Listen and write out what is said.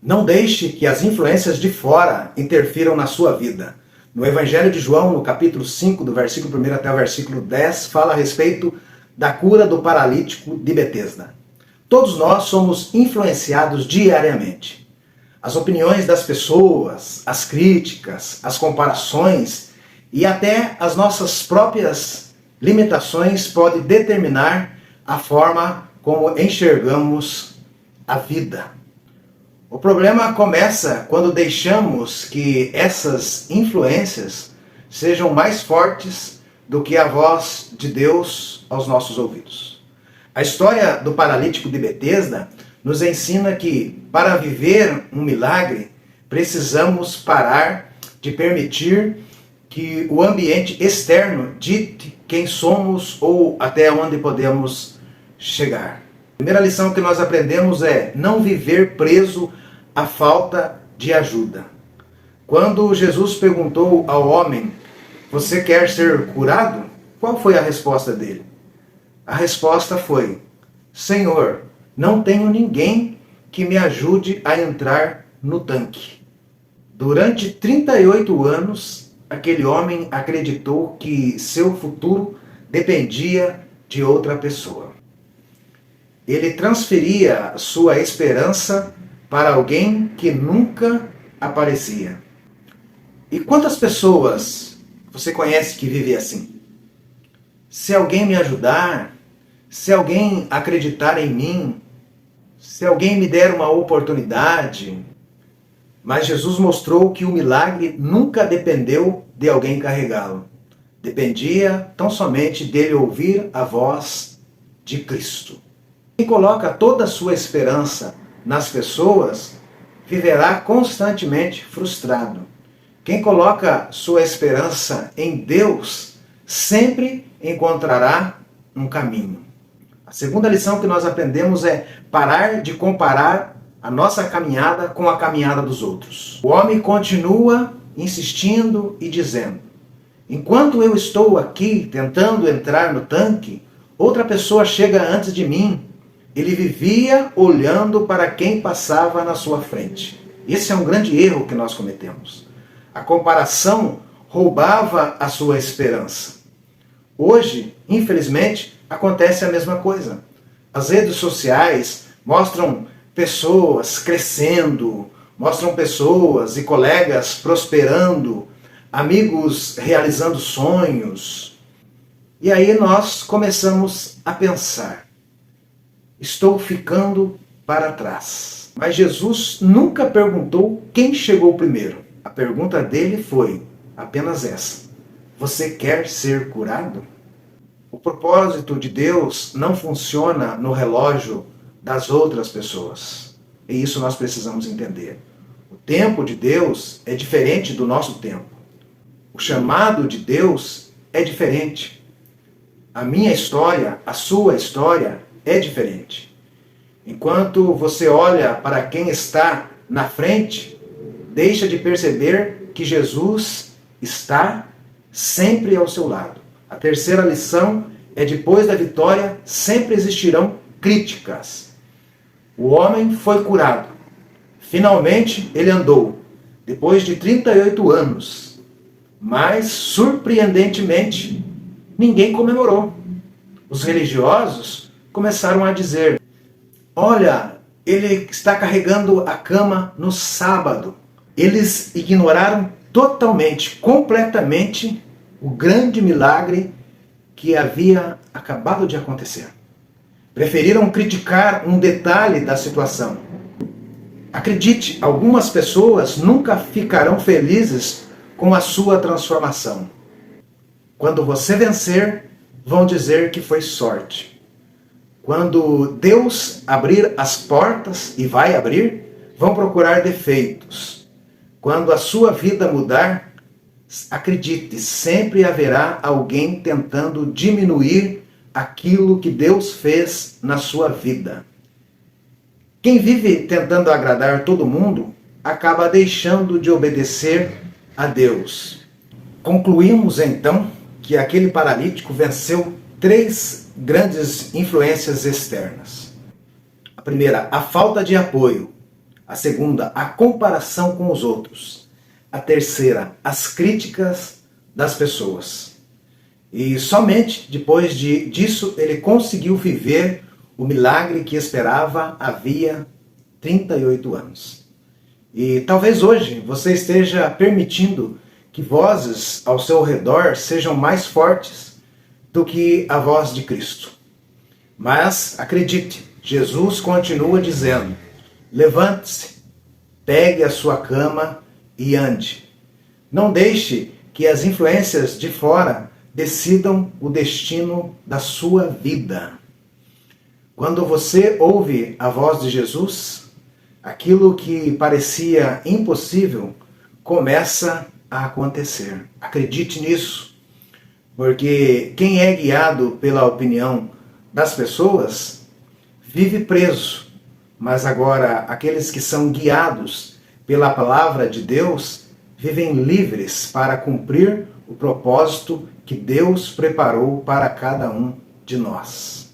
Não deixe que as influências de fora interfiram na sua vida. No Evangelho de João, no capítulo 5, do versículo 1 até o versículo 10, fala a respeito da cura do paralítico de Betesda. Todos nós somos influenciados diariamente. As opiniões das pessoas, as críticas, as comparações e até as nossas próprias limitações podem determinar a forma como enxergamos a vida. O problema começa quando deixamos que essas influências sejam mais fortes do que a voz de Deus aos nossos ouvidos. A história do paralítico de Betesda nos ensina que, para viver um milagre, precisamos parar de permitir que o ambiente externo dite quem somos ou até onde podemos chegar. A primeira lição que nós aprendemos é não viver preso à falta de ajuda. Quando Jesus perguntou ao homem, você quer ser curado? Qual foi a resposta dele? A resposta foi, Senhor, não tenho ninguém que me ajude a entrar no tanque. Durante 38 anos, aquele homem acreditou que seu futuro dependia de outra pessoa. Ele transferia sua esperança para alguém que nunca aparecia. E quantas pessoas você conhece que vivem assim? Se alguém me ajudar, se alguém acreditar em mim, se alguém me der uma oportunidade. Mas Jesus mostrou que o milagre nunca dependeu de alguém carregá-lo. Dependia tão somente dele ouvir a voz de Cristo. Quem coloca toda a sua esperança nas pessoas viverá constantemente frustrado. Quem coloca sua esperança em Deus sempre encontrará um caminho. A segunda lição que nós aprendemos é parar de comparar a nossa caminhada com a caminhada dos outros. O homem continua insistindo e dizendo, enquanto eu estou aqui tentando entrar no tanque, outra pessoa chega antes de mim. Ele vivia olhando para quem passava na sua frente. Esse é um grande erro que nós cometemos. A comparação roubava a sua esperança. Hoje, infelizmente, acontece a mesma coisa. As redes sociais mostram pessoas crescendo, mostram pessoas e colegas prosperando, amigos realizando sonhos. E aí nós começamos a pensar, estou ficando para trás. Mas Jesus nunca perguntou quem chegou primeiro. A pergunta dele foi apenas essa. Você quer ser curado? O propósito de Deus não funciona no relógio das outras pessoas. E isso nós precisamos entender. O tempo de Deus é diferente do nosso tempo. O chamado de Deus é diferente. A minha história, a sua história é diferente. Enquanto você olha para quem está na frente, deixa de perceber que Jesus está sempre ao seu lado. A terceira lição é depois da vitória sempre existirão críticas. O homem foi curado. Finalmente ele andou, depois de 38 anos. Mas, surpreendentemente, ninguém comemorou. Os religiosos começaram a dizer, olha, ele está carregando a cama no sábado. Eles ignoraram totalmente, completamente, o grande milagre que havia acabado de acontecer. Preferiram criticar um detalhe da situação. Acredite, algumas pessoas nunca ficarão felizes com a sua transformação. Quando você vencer, vão dizer que foi sorte. Quando Deus abrir as portas, e vai abrir, vão procurar defeitos. Quando a sua vida mudar, acredite, sempre haverá alguém tentando diminuir aquilo que Deus fez na sua vida. Quem vive tentando agradar todo mundo, acaba deixando de obedecer a Deus. Concluímos então que aquele paralítico venceu 3 grandes influências externas. A primeira, a falta de apoio. A segunda, a comparação com os outros. A terceira, as críticas das pessoas. E somente depois disso ele conseguiu viver o milagre que esperava havia 38 anos. E talvez hoje você esteja permitindo que vozes ao seu redor sejam mais fortes do que a voz de Cristo. Mas acredite, Jesus continua dizendo: levante-se, pegue a sua cama e ande. Não deixe que as influências de fora decidam o destino da sua vida. Quando você ouve a voz de Jesus, aquilo que parecia impossível começa a acontecer. Acredite nisso, porque quem é guiado pela opinião das pessoas vive preso, mas agora aqueles que são guiados pela palavra de Deus vivem livres para cumprir o propósito que Deus preparou para cada um de nós.